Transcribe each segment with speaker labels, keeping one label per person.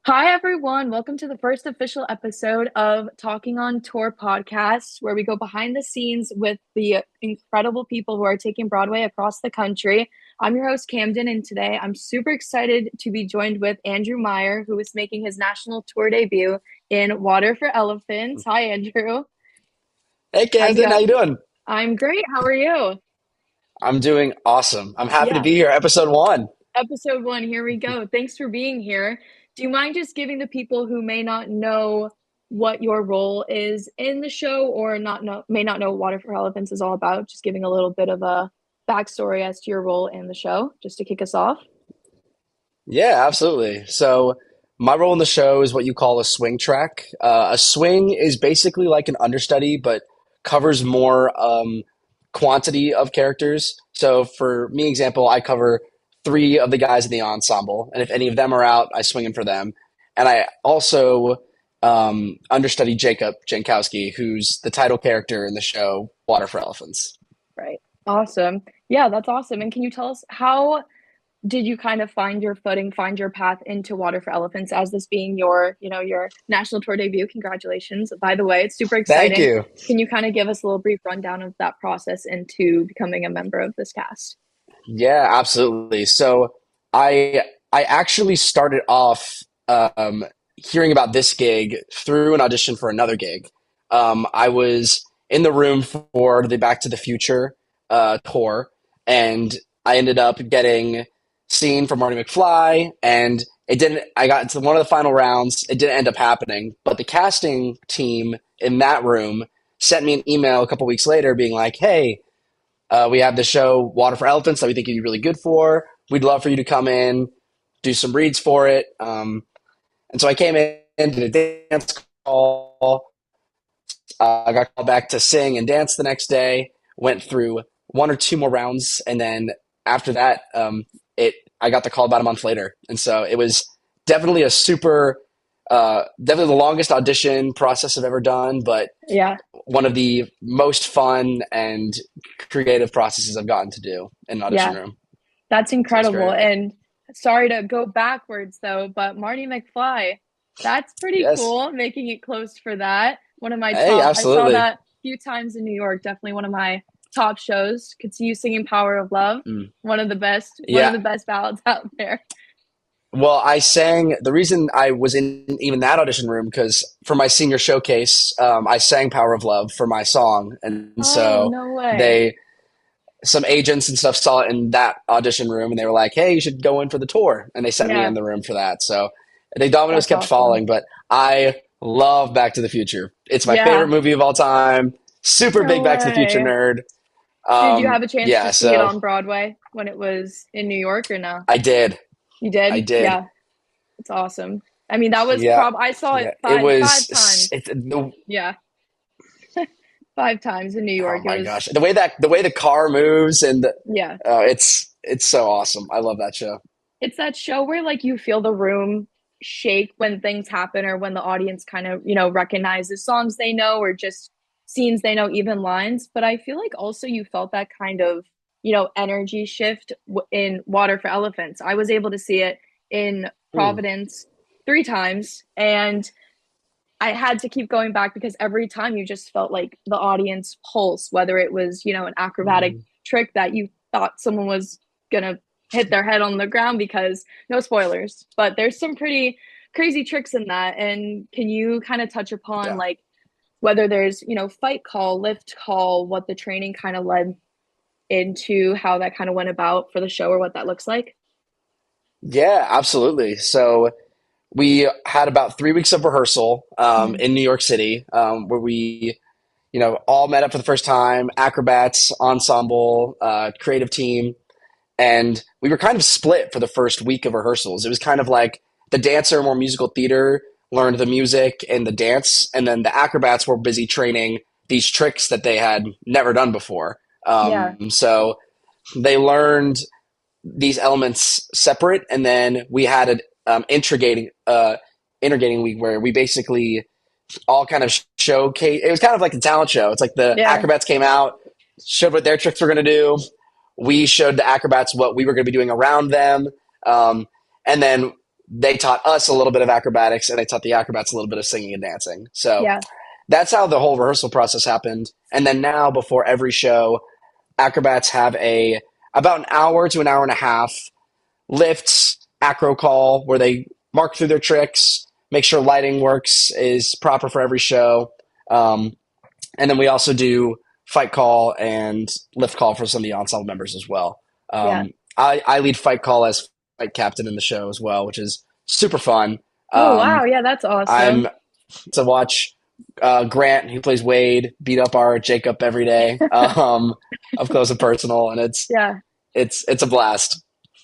Speaker 1: Hi, everyone. Welcome to the first official episode of Talking on Tour podcast, where we go behind the scenes with the incredible people who are taking Broadway across the country. I'm your host, Camden, and today I'm super excited to be joined with Andrew Meier, who is making his national tour debut in Water for Elephants. Hi, Andrew.
Speaker 2: Hey
Speaker 1: How's it
Speaker 2: Camden, how
Speaker 1: going?
Speaker 2: you doing?
Speaker 1: I'm great. How are you?
Speaker 2: I'm doing awesome. I'm happy to
Speaker 1: Yeah,
Speaker 2: be here. Episode one.
Speaker 1: episode one. Here we go. Thanks for being here. Do you mind just giving the people who may not know what your role is in the show or not know may not know what Water for Elephants is all about, just giving a little bit of a backstory as to your role in the show, just to kick us off?
Speaker 2: Yeah, absolutely. So my role in the show is what you call a swing track. A swing is basically like an understudy, but covers more quantity of characters. So for me, example, I cover three of the guys in the ensemble, and if any of them are out, I swing in for them. And I also understudy Jacob Jankowski, who's the title character in the show Water for Elephants.
Speaker 1: Right. Awesome. Yeah, that's awesome. And can you tell us how did you kind of find your footing, find your path into Water for Elephants as this being your national tour debut? Congratulations. By the way, it's super
Speaker 2: Thank
Speaker 1: exciting.
Speaker 2: you.
Speaker 1: Can you kind of give us a little brief rundown of that process into becoming a member of this cast?
Speaker 2: Yeah, absolutely. So I actually started off hearing about this gig through an audition for another gig. I was in the room for the Back to the Future tour, and I ended up getting seen for Marty McFly, and it didn't. I got to one of the final rounds. It didn't end up happening, but the casting team in that room sent me an email a couple weeks later, being like, "Hey." We have the show Water for Elephants that we think you'd be really good for. We'd love for you to come in, do some reads for it. And so I came in, did a dance call. I got called back to sing and dance the next day. Went through one or two more rounds, and then after that, it I got the call about a month later. And so it was definitely a super, definitely the longest audition process I've ever done, but
Speaker 1: Yeah.
Speaker 2: one of the most fun and creative processes I've gotten to do in an audition
Speaker 1: Yeah.
Speaker 2: room.
Speaker 1: That's
Speaker 2: So it's
Speaker 1: incredible.
Speaker 2: great.
Speaker 1: And sorry to go backwards though, but Marty McFly, that's pretty
Speaker 2: Yes.
Speaker 1: cool, making it close for that. One of my
Speaker 2: Hey,
Speaker 1: top, I saw
Speaker 2: absolutely.
Speaker 1: that a few times in New York, definitely one of my top shows. Could see you singing Power of Love,
Speaker 2: Mm.
Speaker 1: one of
Speaker 2: Yeah.
Speaker 1: the best ballads out there.
Speaker 2: Well, I sang the reason I was in even that audition room because for my senior showcase, I sang "Power of Love" for my song, and
Speaker 1: Oh,
Speaker 2: so
Speaker 1: no way.
Speaker 2: they some agents and stuff saw it in that audition room, and they were like, "Hey, you should go in for the tour," and they sent me in
Speaker 1: Yeah,
Speaker 2: the room for that. So the dominoes
Speaker 1: that's
Speaker 2: kept
Speaker 1: awesome.
Speaker 2: falling, but I love Back to the Future. It's my favorite
Speaker 1: Yeah,
Speaker 2: movie of all time. Super big
Speaker 1: no
Speaker 2: Back to the Future
Speaker 1: way.
Speaker 2: nerd.
Speaker 1: Did you have a chance to
Speaker 2: Yeah,
Speaker 1: see it
Speaker 2: so
Speaker 1: on Broadway when it was in New York or no?
Speaker 2: I did.
Speaker 1: You
Speaker 2: I
Speaker 1: did?
Speaker 2: did.
Speaker 1: Yeah, it's awesome. I mean, that was
Speaker 2: Yeah,
Speaker 1: I saw it
Speaker 2: yeah. It
Speaker 1: five
Speaker 2: was.
Speaker 1: times. Yeah, five times in New
Speaker 2: Oh
Speaker 1: York. It
Speaker 2: my
Speaker 1: was,
Speaker 2: gosh, the way the car moves and
Speaker 1: yeah.
Speaker 2: it's so awesome. I love that show.
Speaker 1: It's that show where like you feel the room shake when things happen or when the audience kind of, recognizes songs they know or just scenes they know, even lines. But I feel like also you felt that kind of, energy shift in Water for Elephants. I was able to see it in
Speaker 2: Mm,
Speaker 1: Providence three times, and I had to keep going back because every time you just felt like the audience pulse, whether it was, an acrobatic
Speaker 2: mm.
Speaker 1: trick that you thought someone was gonna hit their head on the ground because no spoilers, but there's some pretty crazy tricks in that. And can you kind of touch upon
Speaker 2: Yeah.
Speaker 1: like whether there's, fight call, lift call, what the training kind of led into, how that kind of went about for the show or what that looks like?
Speaker 2: Yeah, absolutely. So we had about 3 weeks of rehearsal
Speaker 1: Mhm.
Speaker 2: in New York City, where we, all met up for the first time, acrobats, ensemble, creative team, and we were kind of split for the first week of rehearsals. It was kind of like the dancer, more musical theater, learned the music and the dance, and then the acrobats were busy training these tricks that they had never done before.
Speaker 1: Yeah.
Speaker 2: So they learned these elements separate, and then we had an integrating week where we basically all kind of showcase. It was kind of like a talent show. It's like the
Speaker 1: Yeah.
Speaker 2: acrobats came out, showed what their tricks were going to do. We showed the acrobats what we were going to be doing around them, and then they taught us a little bit of acrobatics, and they taught the acrobats a little bit of singing and dancing. So
Speaker 1: Yeah.
Speaker 2: that's how the whole rehearsal process happened. And then now, before every show, acrobats have a about an hour to an hour and a half lifts acro call where they mark through their tricks, make sure lighting works is proper for every show. Um, and then we also do fight call and lift call for some of the ensemble members as well.
Speaker 1: Yeah.
Speaker 2: I lead fight call as fight captain in the show as well, which is super fun.
Speaker 1: Oh, wow.
Speaker 2: Um,
Speaker 1: Yeah, that's
Speaker 2: I'm
Speaker 1: awesome.
Speaker 2: to watch Grant, who plays Wade, beat up our Jacob every day, up close and personal, and
Speaker 1: Yeah.
Speaker 2: it's a blast.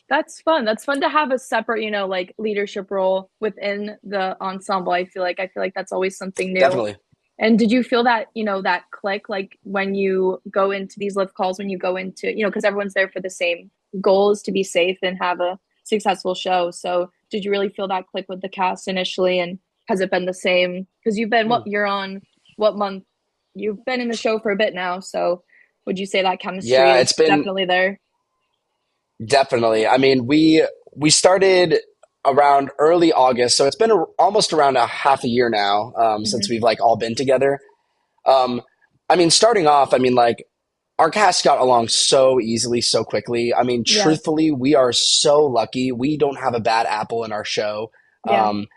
Speaker 1: That's fun. That's fun to have a separate, like leadership role within the ensemble. I feel like that's always something new.
Speaker 2: Definitely.
Speaker 1: And did you feel that, that click like when you go into these live calls, when you go into, because everyone's there for the same goals to be safe and have a successful show. So did you really feel that click with the cast initially? And has it been the same? Because you're on what month? You've been in the show for a bit now. So would you say that chemistry
Speaker 2: Yeah,
Speaker 1: is
Speaker 2: it's been
Speaker 1: definitely there?
Speaker 2: definitely. I mean, we started around early August, so it's been almost around a half a year now since
Speaker 1: Hmm.
Speaker 2: we've like all been together. Um, I mean, starting off, I mean, like our cast got along so easily, so quickly. I mean,
Speaker 1: Yeah.
Speaker 2: truthfully, we are so lucky. We don't have a bad apple in our show.
Speaker 1: Yeah.
Speaker 2: Um,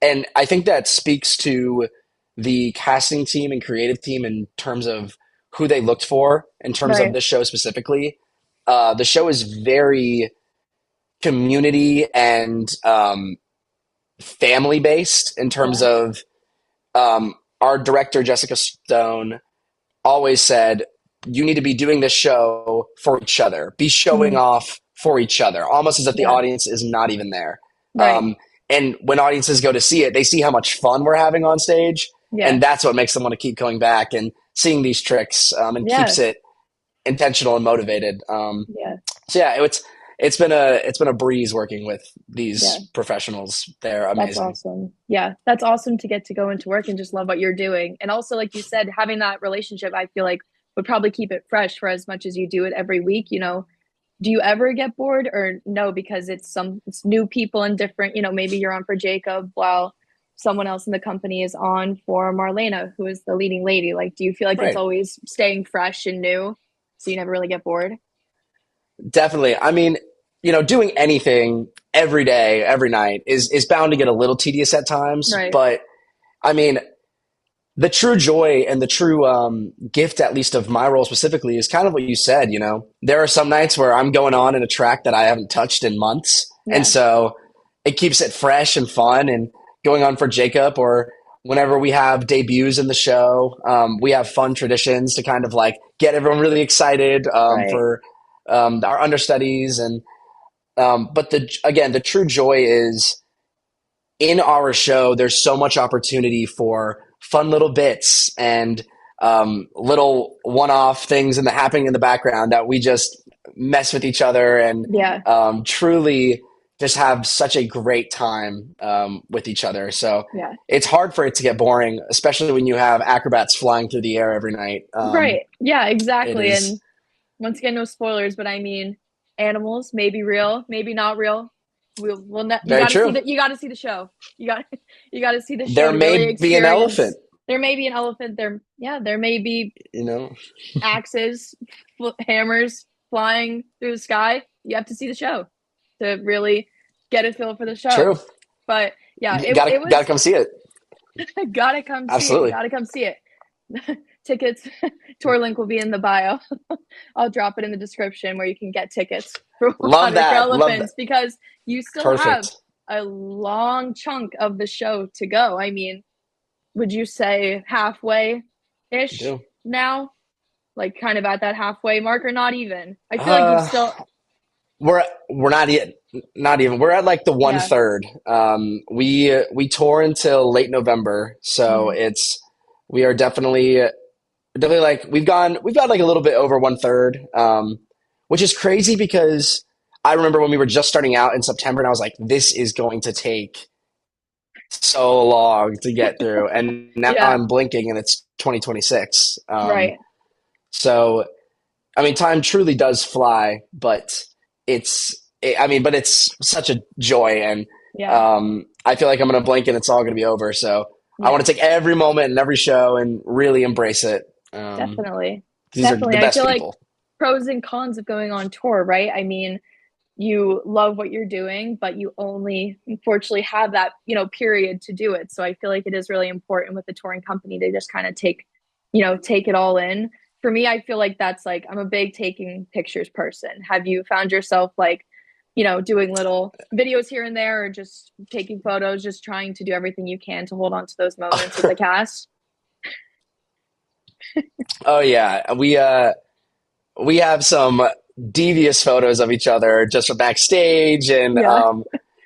Speaker 2: and I think that speaks to the casting team and creative team in terms of who they looked for in terms of
Speaker 1: Right.
Speaker 2: this show specifically. The show is very community and family based in terms
Speaker 1: Yeah.
Speaker 2: of our director, Jessica Stone, always said, you need to be doing this show for each other, be showing
Speaker 1: Mhm.
Speaker 2: off for each other, almost as if the
Speaker 1: Yeah.
Speaker 2: audience is not even there.
Speaker 1: Right.
Speaker 2: Um, and when audiences go to see it, they see how much fun we're having on stage.
Speaker 1: Yeah.
Speaker 2: And that's what makes them want to keep going back and seeing these tricks and keeps
Speaker 1: Yeah.
Speaker 2: it intentional and motivated.
Speaker 1: Yeah.
Speaker 2: So yeah, it's been a breeze working with these
Speaker 1: Yeah.
Speaker 2: professionals. They're
Speaker 1: That's
Speaker 2: amazing.
Speaker 1: awesome. Yeah. That's awesome to get to go into work and just love what you're doing. And also, like you said, having that relationship, I feel like would probably keep it fresh for as much as you do it every week. Do you ever get bored or no? Because it's new people and different, maybe you're on for Jacob while someone else in the company is on for Marlena, who is the leading lady. Like, do you feel like it's
Speaker 2: Right.
Speaker 1: always staying fresh and new? So you never really get bored?
Speaker 2: Definitely. I mean, doing anything every day, every night is bound to get a little tedious at times.
Speaker 1: Right.
Speaker 2: But I mean, the true joy and the true gift, at least of my role specifically, is kind of what you said. There are some nights where I'm going on in a track that I haven't touched in months, and
Speaker 1: Yeah.
Speaker 2: so it keeps it fresh and fun. And going on for Jacob, or whenever we have debuts in the show, we have fun traditions to kind of like get everyone really excited
Speaker 1: Right.
Speaker 2: for our understudies. And but the true joy is in our show, there's so much opportunity for fun little bits and little one-off things in the happening in the background that we just mess with each other and
Speaker 1: Yeah.
Speaker 2: truly just have such a great time with each other. So
Speaker 1: Yeah.
Speaker 2: it's hard for it to get boring, especially when you have acrobats flying through the air every night.
Speaker 1: Right. Yeah,
Speaker 2: It
Speaker 1: exactly.
Speaker 2: is
Speaker 1: And once again, no spoilers, but I mean, animals may be real, maybe not real. We'll ne you
Speaker 2: very
Speaker 1: got to see
Speaker 2: true.
Speaker 1: the show. You got you got to see the show
Speaker 2: There
Speaker 1: to really
Speaker 2: may be an elephant,
Speaker 1: experience. There may be an elephant there. Yeah, there may be
Speaker 2: you know.
Speaker 1: axes, hammers flying through the sky. You have to see the show to really get a feel for the show.
Speaker 2: True.
Speaker 1: But yeah,
Speaker 2: You
Speaker 1: it
Speaker 2: gotta
Speaker 1: was
Speaker 2: come see it.
Speaker 1: gotta come see it.
Speaker 2: Absolutely.
Speaker 1: Gotta come see it. Tickets, tour link will be in the bio. I'll drop it in the description where you can get tickets for
Speaker 2: Love
Speaker 1: Water for
Speaker 2: that. Love that.
Speaker 1: Elephants because you still have
Speaker 2: Perfect.
Speaker 1: a long chunk of the show to go. I mean, would you say halfway
Speaker 2: I
Speaker 1: ish
Speaker 2: do.
Speaker 1: now? Like kind of at that halfway mark or not even? I feel like you've
Speaker 2: Uh,
Speaker 1: still,
Speaker 2: we're not yet. Not even. We're at like the one
Speaker 1: yeah.
Speaker 2: third. We tour until late November, so
Speaker 1: Mhm.
Speaker 2: we are definitely like we've got like a little bit over one third, which is crazy because I remember when we were just starting out in September, and I was like, this is going to take so long to get through, and now
Speaker 1: Yeah,
Speaker 2: I'm blinking and it's 2026.
Speaker 1: right.
Speaker 2: So I mean, time truly does fly, but it's I mean, but it's such a joy, and
Speaker 1: Yeah.
Speaker 2: I feel like I'm gonna blink and it's all gonna be over. So I want
Speaker 1: Yeah.
Speaker 2: to take every moment and every show and really embrace it.
Speaker 1: Definitely.
Speaker 2: These are
Speaker 1: Definitely.
Speaker 2: the
Speaker 1: I
Speaker 2: best
Speaker 1: feel like
Speaker 2: people.
Speaker 1: pros and cons of going on tour, right? I mean, you love what you're doing, but you only unfortunately have that, period to do it. So I feel like it is really important with the touring company to just kind of take it all in. For me, I feel like that's like I'm a big taking pictures person. Have you found yourself like, doing little videos here and there or just taking photos, just trying to do everything you can to hold on to those moments with the cast?
Speaker 2: Oh yeah, we have some devious photos of each other just from backstage
Speaker 1: Yeah.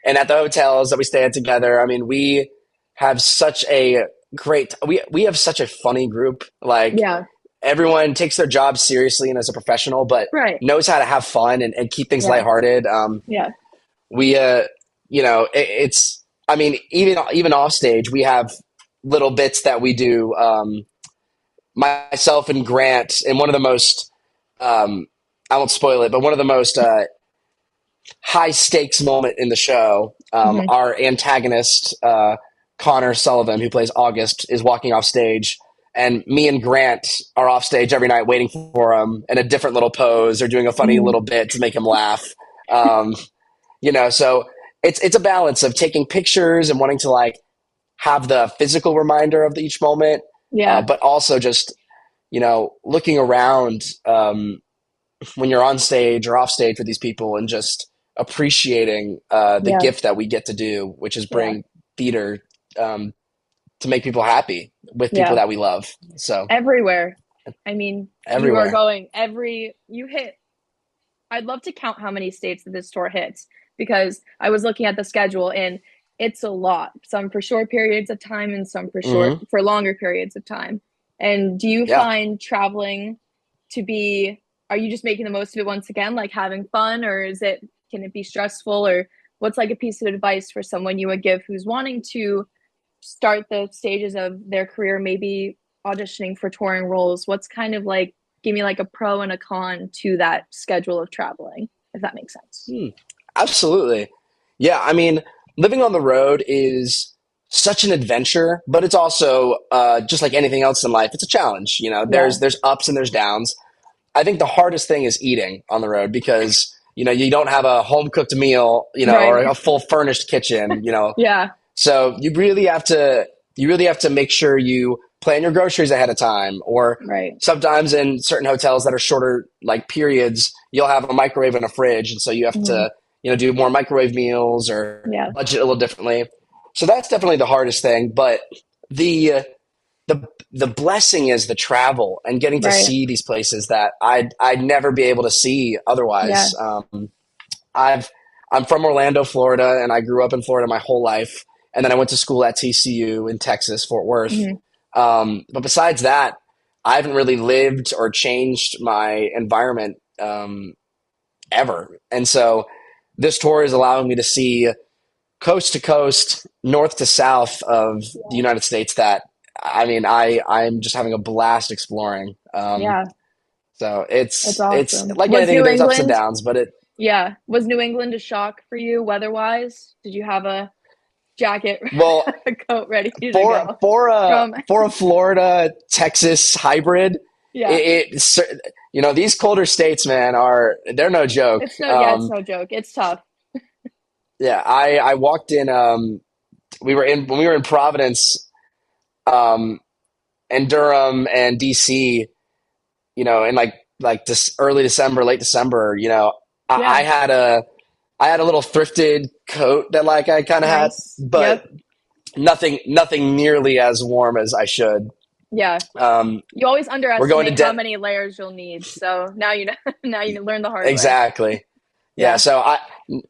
Speaker 2: and at the hotels that we stay at together. I mean, we have such a we have such a funny group. Like
Speaker 1: Yeah.
Speaker 2: everyone takes their job seriously and as a professional, but
Speaker 1: Right.
Speaker 2: knows how to have fun and keep things
Speaker 1: Yeah.
Speaker 2: lighthearted.
Speaker 1: Yeah.
Speaker 2: We it's I mean, even off stage we have little bits that we do. Myself and Grant in one of the most um, I won't spoil it, but one of the most high stakes moment in the show.
Speaker 1: Hmm.
Speaker 2: Our antagonist, Connor Sullivan, who plays August, is walking off stage, and me and Grant are off stage every night waiting for him in a different little pose or doing a funny
Speaker 1: Hmm.
Speaker 2: little bit to make him laugh. Um, so it's a balance of taking pictures and wanting to like have the physical reminder of each moment,
Speaker 1: Yeah.
Speaker 2: but also just looking around when you're on stage or off stage with these people and just appreciating the
Speaker 1: Yeah.
Speaker 2: gift that we get to do, which is
Speaker 1: Yeah.
Speaker 2: bring theater um, to make people happy with people
Speaker 1: Yeah.
Speaker 2: that we love. So
Speaker 1: Everywhere. I mean, you are
Speaker 2: everywhere.
Speaker 1: going you hit, I'd love to count how many states that this tour hits because I was looking at the schedule and it's a lot. Some for short periods of time and some
Speaker 2: Hmm.
Speaker 1: for longer periods of time. And do you
Speaker 2: Yeah.
Speaker 1: find traveling to be, are you just making the most of it once again, like having fun, or can it be stressful, or what's like a piece of advice for someone you would give who's wanting to start the stages of their career, maybe auditioning for touring roles? What's kind of like, give me like a pro and a con to that schedule of traveling, if that makes sense.
Speaker 2: Hmm. Absolutely. Yeah. I mean, living on the road is such an adventure, but it's also just like anything else in life. It's a challenge.
Speaker 1: Yeah.
Speaker 2: There's ups and there's downs. I think the hardest thing is eating on the road because you don't have a home cooked meal, or
Speaker 1: Right.
Speaker 2: a full furnished kitchen.
Speaker 1: Yeah.
Speaker 2: So you really have to make sure you plan your groceries ahead of time. Or
Speaker 1: Right.
Speaker 2: sometimes in certain hotels that are shorter like periods, you'll have a microwave and a fridge, and so you have
Speaker 1: Hmm.
Speaker 2: to do more microwave meals or
Speaker 1: Yeah.
Speaker 2: budget a little differently. So that's definitely the hardest thing. But the the blessing is the travel and getting to
Speaker 1: Right.
Speaker 2: see these places that I'd never be able to see otherwise.
Speaker 1: Yeah.
Speaker 2: I've I'm from Orlando, Florida, and I grew up in Florida my whole life. And then I went to school at TCU in Texas, Fort Worth.
Speaker 1: Hmm.
Speaker 2: But besides that, I haven't really lived or changed my environment ever. And so this tour is allowing me to see coast to coast, north to south of the United States that I mean, I'm just having a blast exploring.
Speaker 1: Yeah.
Speaker 2: So
Speaker 1: That's
Speaker 2: it's
Speaker 1: awesome.
Speaker 2: like
Speaker 1: Was
Speaker 2: anything,
Speaker 1: New
Speaker 2: there's ups and
Speaker 1: England,
Speaker 2: downs, but it
Speaker 1: yeah, was New England a shock for you weather-wise? Did you have a jacket,
Speaker 2: well
Speaker 1: a coat ready to
Speaker 2: for
Speaker 1: go
Speaker 2: for a
Speaker 1: from?
Speaker 2: for a Florida Texas hybrid,
Speaker 1: Yeah.
Speaker 2: these colder states, man, they're no joke.
Speaker 1: It's no joke. It's tough.
Speaker 2: Yeah, I walked in. We were in when we were in Providence, um, and Durham and DC. In like this early December, late December. I, I
Speaker 1: Yeah.
Speaker 2: had a I had a little thrifted coat that like I kind of had,
Speaker 1: Nice.
Speaker 2: but
Speaker 1: Yep.
Speaker 2: nothing nearly as warm as I should.
Speaker 1: Yeah.
Speaker 2: Um,
Speaker 1: You always
Speaker 2: we're going to
Speaker 1: underestimate how many layers you'll need. So now you know, now you learn the hard way.
Speaker 2: exactly. Yeah,
Speaker 1: Yeah.
Speaker 2: so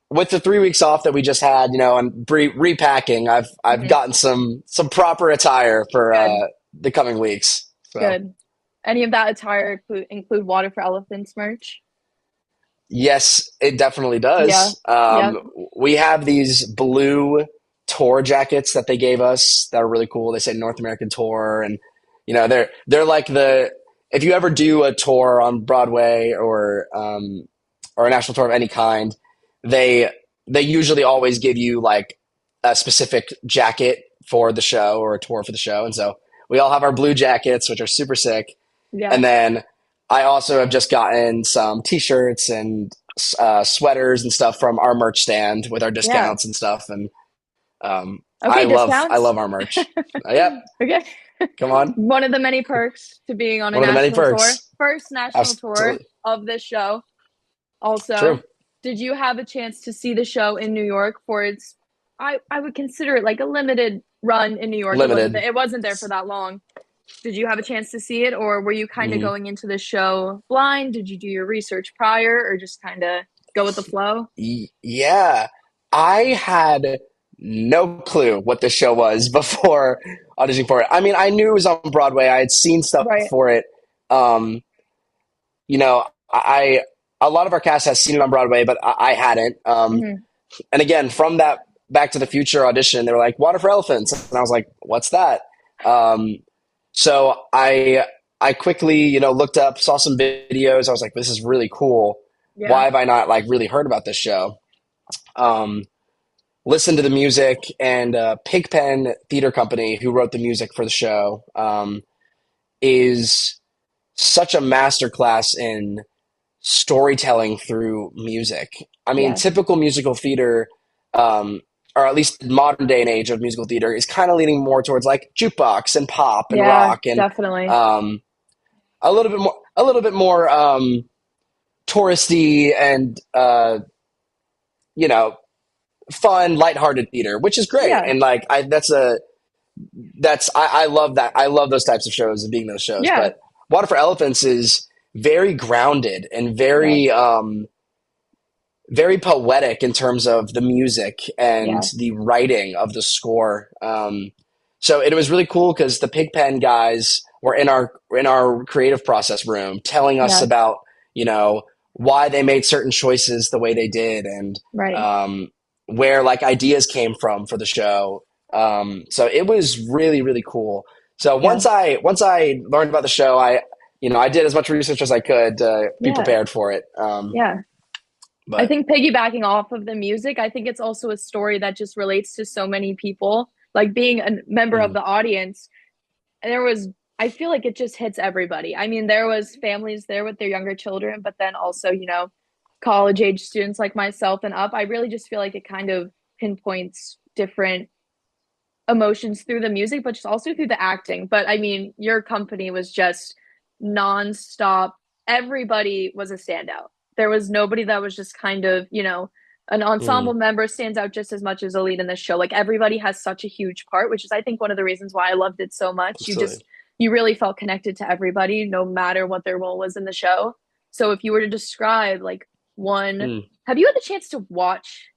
Speaker 2: with the 3 weeks off that we just had, and repacking, I've
Speaker 1: Hmm.
Speaker 2: gotten some proper attire for
Speaker 1: Good.
Speaker 2: the coming weeks. So
Speaker 1: Good. Any of that attire include water for elephants merch?
Speaker 2: yes, it definitely
Speaker 1: Yeah.
Speaker 2: does.
Speaker 1: Yep.
Speaker 2: We have these blue tour jackets that they gave us that are really cool. They say North American Tour, and they're like if you ever do a tour on Broadway or a national tour of any kind, they they usually always give you like a specific jacket for the show or a tour for the show, and so we all have our blue jackets, which are super sick.
Speaker 1: Yeah.
Speaker 2: And then I also have just gotten some T-shirts and sweaters and stuff from our merch stand with our
Speaker 1: Yeah.
Speaker 2: discounts and stuff. And
Speaker 1: Okay,
Speaker 2: I
Speaker 1: discounts.
Speaker 2: love our merch. Yep,
Speaker 1: Okay.
Speaker 2: come on,
Speaker 1: One of the many perks to being on a
Speaker 2: one of the many
Speaker 1: national tour.
Speaker 2: perks.
Speaker 1: First national tour
Speaker 2: Absolutely
Speaker 1: of this show. Also,
Speaker 2: true.
Speaker 1: did you have a chance to see the show in New York for its I would consider it like a limited run in New York.
Speaker 2: Limited.
Speaker 1: It wasn't there for that long. Did you have a chance to see it, or were you kind of
Speaker 2: Mhm.
Speaker 1: going into the show blind? Did you do your research prior, or just kind of go with the flow?
Speaker 2: Yeah, I had no clue what the show was before auditioning for it. I mean, I knew it was on Broadway. I had seen stuff
Speaker 1: Right.
Speaker 2: for it. Um, you know, I a lot of our cast has seen it on Broadway, but I hadn't.
Speaker 1: Hmm.
Speaker 2: And again, from that Back to the Future audition, they were like, "Water for Elephants," and I was like, "What's that?" Um, so I quickly, looked up, saw some videos. I was like, "This is really cool.
Speaker 1: Yeah.
Speaker 2: Why have I not like really heard about this show?" Um, Listened to the music, and Pigpen Theater Company, who wrote the music for the show, is such a masterclass in storytelling through music. I mean,
Speaker 1: Yeah.
Speaker 2: typical musical theater, um, or at least modern day and age of musical theater, is kind of leaning more towards like jukebox and pop and
Speaker 1: Yeah.
Speaker 2: rock and
Speaker 1: Definitely.
Speaker 2: um, a little bit more touristy and you know fun, lighthearted theater, which is great.
Speaker 1: Yeah.
Speaker 2: And like I love that. I love those types of shows and being those shows.
Speaker 1: Yeah.
Speaker 2: But Water for Elephants is very grounded and
Speaker 1: Yeah.
Speaker 2: very poetic in terms of the music and
Speaker 1: Yeah.
Speaker 2: the writing of the score. So it was really cool because the Pigpen guys were in our creative process room telling us
Speaker 1: Yeah.
Speaker 2: about you know why they made certain choices the way they did and
Speaker 1: Right.
Speaker 2: where like ideas came from for the show. So it was really really cool. So
Speaker 1: Yeah.
Speaker 2: once I learned about the show, I did as much research as I could to be
Speaker 1: Yeah.
Speaker 2: prepared for it.
Speaker 1: Yeah. I
Speaker 2: But
Speaker 1: think piggybacking off of the music, I think it's also a story that just relates to so many people. Like being a member of
Speaker 2: mm,
Speaker 1: the audience, I feel like it just hits everybody. I mean, there was families there with their younger children, but then also, college age students like myself and up. I really just feel like it kind of pinpoints different emotions through the music, but just also through the acting. But I mean, your company was just nonstop. Everybody was a standout. There was nobody that was just kind of, an ensemble
Speaker 2: mm,
Speaker 1: member stands out just as much as a lead in this show. Like everybody has such a huge part, which is I think one of the reasons why I loved it so much.
Speaker 2: absolutely.
Speaker 1: You really felt connected to everybody, no matter what their role was in the show. So if you were to describe like one,
Speaker 2: Mm.
Speaker 1: have you had the chance to watch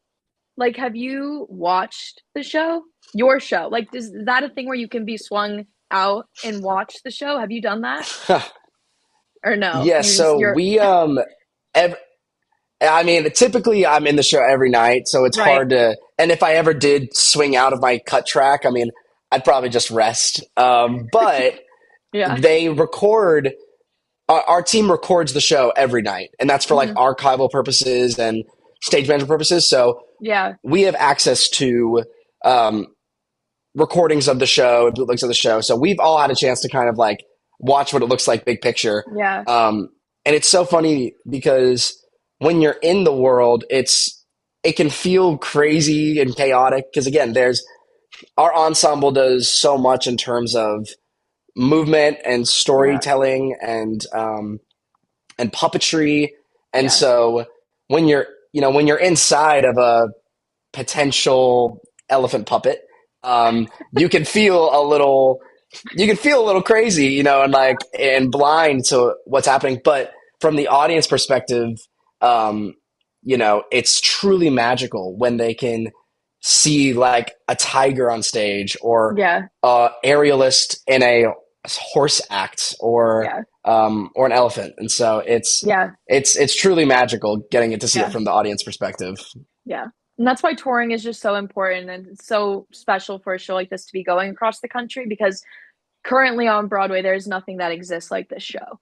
Speaker 1: have you watched the show? Your show? Like, is that a thing where you can be swung out and watch the show? Have you done that? Or no?
Speaker 2: Yeah, so ev I mean, typically I'm in the show every night, so it's
Speaker 1: Right.
Speaker 2: hard to. And if I ever did swing out of my cut track, I mean, I'd probably just rest. But
Speaker 1: Yeah.
Speaker 2: they record. Our team records the show every night, and that's for like
Speaker 1: Hmm.
Speaker 2: archival purposes and stage management purposes. So
Speaker 1: Yeah.
Speaker 2: we have access to um, recordings of the show, bootlegs of the show. So we've all had a chance to kind of like watch what it looks like big picture.
Speaker 1: Yeah.
Speaker 2: And it's so funny because when you're in the world, it can feel crazy and chaotic because again, there's our ensemble does so much in terms of movement and
Speaker 1: Yeah.
Speaker 2: storytelling and puppetry. And
Speaker 1: Yeah.
Speaker 2: so when you're inside of a potential elephant puppet, you can feel a little crazy, and blind to what's happening. But from the audience perspective, um, it's truly magical when they can see like a tiger on stage or
Speaker 1: Yeah.
Speaker 2: a aerialist in a horse act
Speaker 1: Yeah.
Speaker 2: or an elephant. And so
Speaker 1: Yeah.
Speaker 2: it's truly magical getting it to see it
Speaker 1: Yeah.
Speaker 2: from the audience perspective.
Speaker 1: Yeah. And that's why touring is just so important and it's so special for a show like this to be going across the country because currently on Broadway, there's nothing that exists like this show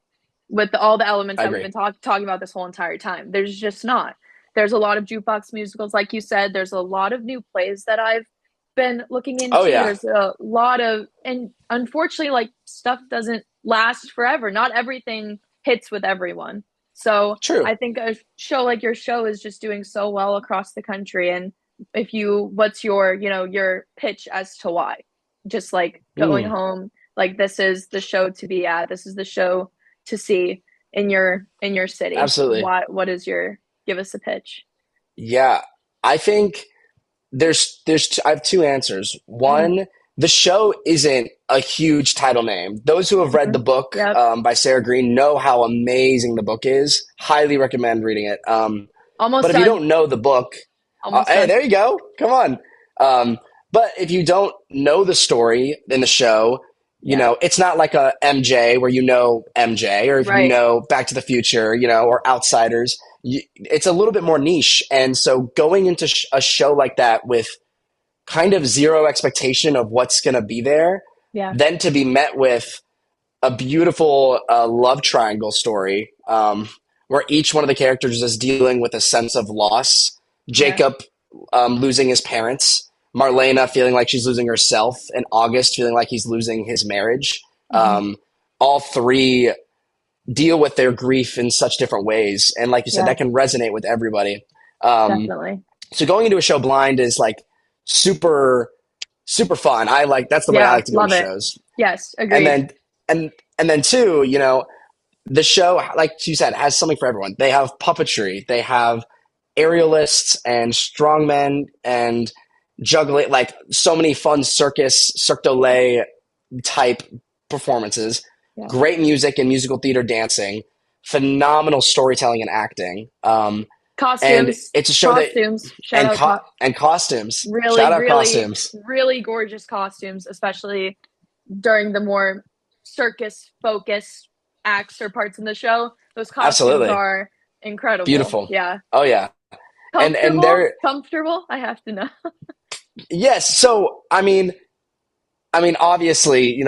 Speaker 1: with all the elements
Speaker 2: I
Speaker 1: that we've
Speaker 2: agree.
Speaker 1: been talking about this whole entire time. There's just not. There's a lot of jukebox musicals, like you said. There's a lot of new plays that I've been looking
Speaker 2: Oh
Speaker 1: into.
Speaker 2: yeah,
Speaker 1: There's a lot of, and unfortunately, like stuff doesn't last forever. Not everything hits with everyone. So
Speaker 2: true.
Speaker 1: I think a show like your show is just doing so well across the country. And what's your, your pitch as to why? Just like going
Speaker 2: Mm,
Speaker 1: home, like this is the show to be at. This is the show to see in your city.
Speaker 2: absolutely.
Speaker 1: What is your give us a pitch?
Speaker 2: Yeah, I think I have two answers.
Speaker 1: Hmm.
Speaker 2: One, the show isn't a huge title name. Those who have read
Speaker 1: Hmm.
Speaker 2: the book
Speaker 1: Yep.
Speaker 2: by Sarah Green know how amazing the book is. Highly recommend reading it.
Speaker 1: Almost
Speaker 2: But if you
Speaker 1: done.
Speaker 2: don't know the book,
Speaker 1: Almost
Speaker 2: hey,
Speaker 1: done.
Speaker 2: there you go. Come on. But if you don't know the story in the show,
Speaker 1: Yeah.
Speaker 2: it's not like a MJ where you know MJ, or if you
Speaker 1: Right.
Speaker 2: know Back to the Future, or Outsiders. It's a little bit more niche. And so going into a show like that with kind of zero expectation of what's going to be there,
Speaker 1: Yeah.
Speaker 2: then to be met with a beautiful love triangle story, where each one of the characters is dealing with a sense of loss.
Speaker 1: Yeah.
Speaker 2: Jacob losing his parents, Marlena feeling like she's losing herself, and August feeling like he's losing his marriage.
Speaker 1: Hmm.
Speaker 2: All three deal with their grief in such different ways. And like you said,
Speaker 1: Yeah.
Speaker 2: that can resonate with everybody. Um,
Speaker 1: Definitely.
Speaker 2: so going into a show blind is like super, super fun. That's the way I
Speaker 1: Yeah.
Speaker 2: like to go to
Speaker 1: Love it.
Speaker 2: shows.
Speaker 1: Yes.
Speaker 2: And
Speaker 1: Agreed.
Speaker 2: then, and then two, the show, like you said, has something for everyone. They have puppetry, they have aerialists and strongmen and juggling, like so many fun Cirque du Soleil type performances.
Speaker 1: Yeah.
Speaker 2: Great music and musical theater dancing, phenomenal storytelling and acting. And
Speaker 1: Costumes.
Speaker 2: it's a show that
Speaker 1: Costumes. Shout out
Speaker 2: and costumes. Shout
Speaker 1: really,
Speaker 2: out
Speaker 1: really,
Speaker 2: costumes.
Speaker 1: really gorgeous costumes, especially during the more circus focused acts or parts in the show. Those costumes
Speaker 2: Absolutely
Speaker 1: are incredible.
Speaker 2: beautiful.
Speaker 1: Yeah.
Speaker 2: Oh yeah, and
Speaker 1: Comfortable?
Speaker 2: they're
Speaker 1: Comfortable? I have to know.
Speaker 2: yes. So I mean, obviously,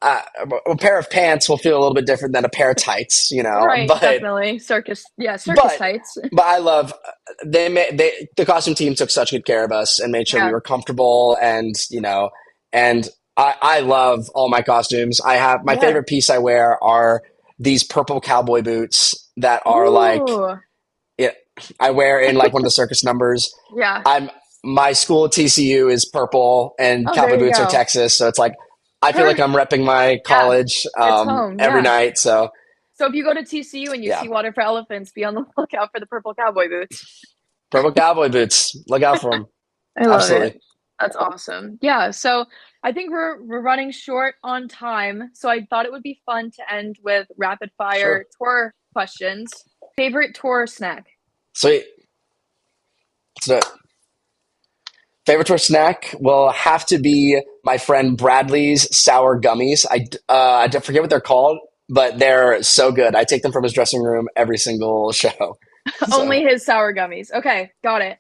Speaker 2: a pair of pants will feel a little bit different than a pair of tights,
Speaker 1: Right,
Speaker 2: but
Speaker 1: definitely. Circus. Yeah, circus
Speaker 2: but
Speaker 1: tights.
Speaker 2: but I love the costume team took such good care of us and made sure we
Speaker 1: Yeah.
Speaker 2: were comfortable, and I love all my costumes. I have my
Speaker 1: Yeah.
Speaker 2: favorite piece I wear are these purple cowboy boots that are like,
Speaker 1: Ooh.
Speaker 2: yeah, I wear in like one of the circus numbers.
Speaker 1: Yeah.
Speaker 2: I'm My school TCU is purple and
Speaker 1: Oh,
Speaker 2: cowboy
Speaker 1: there you
Speaker 2: boots are
Speaker 1: go.
Speaker 2: Texas, so it's like I feel like
Speaker 1: Per
Speaker 2: I'm repping my
Speaker 1: Yeah.
Speaker 2: college
Speaker 1: It's home.
Speaker 2: every
Speaker 1: Yeah.
Speaker 2: night. So
Speaker 1: So if you go to TCU and you
Speaker 2: yeah,
Speaker 1: see Water for Elephants, be on the lookout for the purple cowboy boots.
Speaker 2: purple cowboy boots. Look out for them.
Speaker 1: I love it.
Speaker 2: Absolutely.
Speaker 1: That's awesome. Yeah, so I think we're running short on time, so I thought it would be fun to end with rapid fire
Speaker 2: Sure.
Speaker 1: tour questions. Favorite tour snack?
Speaker 2: Sweet. Let's do it. Favorite tour snack will have to be my friend Bradley's sour gummies. I forget what they're called, but they're so good. I take them from his dressing room every single show. So
Speaker 1: Only his sour gummies. Okay, got it.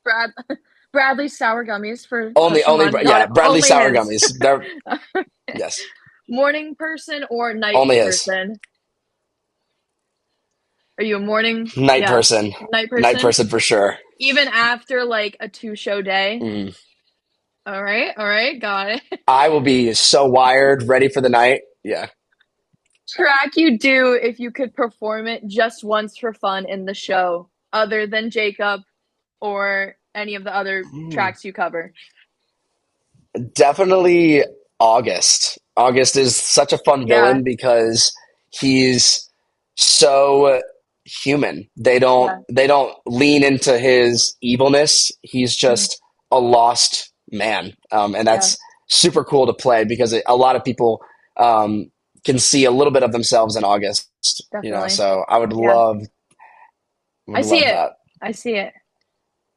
Speaker 1: Brad Bradley's sour gummies for
Speaker 2: only,
Speaker 1: question one. Got
Speaker 2: yeah,
Speaker 1: it.
Speaker 2: Bradley
Speaker 1: Only
Speaker 2: sour
Speaker 1: his.
Speaker 2: gummies. They're yes,
Speaker 1: Morning person or night
Speaker 2: only his.
Speaker 1: person? Are you a morning?
Speaker 2: Night
Speaker 1: Yeah,
Speaker 2: person.
Speaker 1: night
Speaker 2: Night
Speaker 1: person?
Speaker 2: person for sure.
Speaker 1: Even after like a two-show day?
Speaker 2: Mm.
Speaker 1: All right, got it.
Speaker 2: I will be so wired, ready for the night. Yeah.
Speaker 1: Track you do if you could perform it just once for fun in the show, other than Jacob or any of the other
Speaker 2: Mm.
Speaker 1: tracks you cover.
Speaker 2: Definitely August. August is such a fun
Speaker 1: Yeah,
Speaker 2: villain because he's so human.
Speaker 1: yeah,
Speaker 2: They don't lean into his evilness. He's
Speaker 1: mhm,
Speaker 2: just a lost man, and
Speaker 1: yeah,
Speaker 2: that's super cool to play because a lot of people can see a little bit of themselves in August.
Speaker 1: definitely.
Speaker 2: So I would
Speaker 1: Yeah, I see
Speaker 2: love
Speaker 1: it.
Speaker 2: that.
Speaker 1: I see it.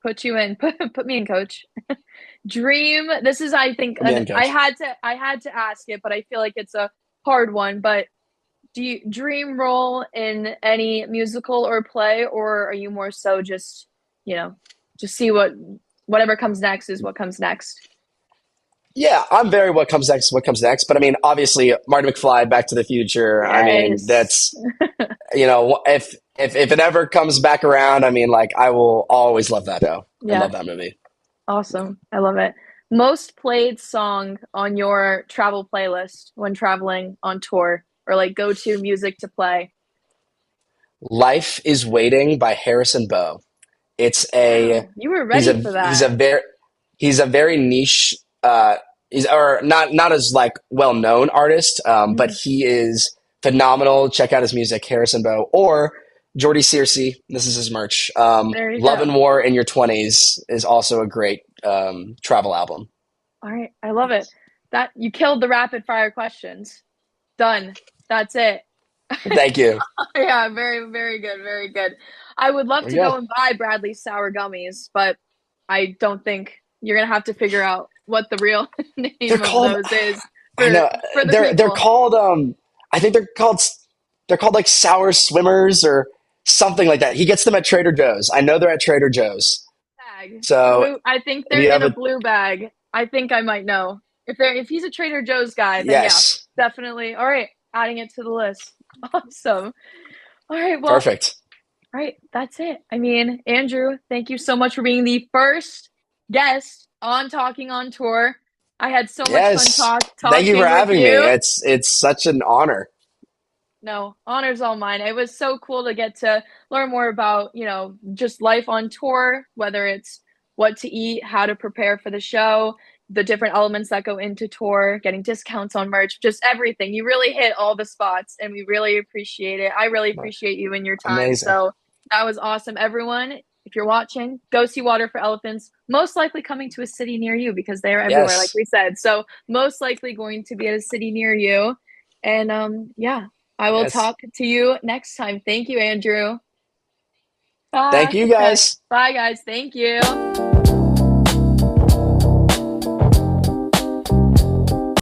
Speaker 1: Put you in. Put me in, coach. Dream. This is, I think,
Speaker 2: Put me in, coach.
Speaker 1: I had to ask it, but I feel like it's a hard one. But do you dream role in any musical or play, or are you more so just, you know, just see whatever comes next is what comes next?
Speaker 2: Yeah, I'm very what comes next, what comes next. But I mean, obviously, Marty McFly, Back to the Future. I mean,
Speaker 1: Yes.
Speaker 2: that's if it ever comes back around, I mean, like I will always love that show and
Speaker 1: Yeah.
Speaker 2: love that movie.
Speaker 1: Awesome. I love it. Most played song on your travel playlist when traveling on tour, or like go to music to play.
Speaker 2: Life is Waiting by Harrison Bow. It's a
Speaker 1: Wow, you were
Speaker 2: he's
Speaker 1: ready
Speaker 2: a
Speaker 1: for
Speaker 2: he's a
Speaker 1: that.
Speaker 2: very he's a very niche he's or not as like well known artist, but
Speaker 1: Mhm.
Speaker 2: he is phenomenal. Check out his music, Harrison Bow or Jordy Searcy. This is his merch.
Speaker 1: There you
Speaker 2: Love
Speaker 1: go.
Speaker 2: and War in Your 20s is also a great travel album.
Speaker 1: All right, I love it. That you killed the rapid fire questions. Done. That's it.
Speaker 2: Thank you.
Speaker 1: Yeah, very, very good, very good. I would love
Speaker 2: There we
Speaker 1: to
Speaker 2: go.
Speaker 1: go and buy Bradley's sour gummies, but I don't think you're gonna have to figure out what the real
Speaker 2: They're
Speaker 1: name of
Speaker 2: called
Speaker 1: those is
Speaker 2: I
Speaker 1: for
Speaker 2: know
Speaker 1: the
Speaker 2: they're
Speaker 1: people.
Speaker 2: called I think they're called like sour swimmers or something like that. He gets them at Trader Joe's. I know they're at Trader Joe's.
Speaker 1: Bag.
Speaker 2: So
Speaker 1: Blue. I think
Speaker 2: if
Speaker 1: they're
Speaker 2: you
Speaker 1: in
Speaker 2: have
Speaker 1: a
Speaker 2: a
Speaker 1: blue bag. I think I might know. If he's a Trader Joe's guy, then yeah,
Speaker 2: yes,
Speaker 1: definitely. All right, adding it to the list. Awesome. All right, well,
Speaker 2: perfect.
Speaker 1: all right, that's it. I mean, Andrew, thank you so much for being the first guest on Talking on Tour. I had so much fun
Speaker 2: Yes. Thank you for
Speaker 1: talking with
Speaker 2: having me.
Speaker 1: you.
Speaker 2: It's such an honor.
Speaker 1: No, honor's all mine. It was so cool to get to learn more about, just life on tour, whether it's what to eat, how to prepare for the show, the different elements that go into tour, getting discounts on merch, just everything. You really hit all the spots and we really appreciate it. I really appreciate you and your time.
Speaker 2: Amazing.
Speaker 1: So that was awesome. Everyone, if you're watching, go see Water for Elephants, most likely coming to a city near you because they are everywhere, like
Speaker 2: Yes.
Speaker 1: we said. So most likely going to be at a city near you. And yeah, I will
Speaker 2: Yes.
Speaker 1: talk to you next time. Thank you, Andrew.
Speaker 2: Thank
Speaker 1: Bye.
Speaker 2: you
Speaker 1: Okay.
Speaker 2: guys.
Speaker 1: Bye, guys. Thank you.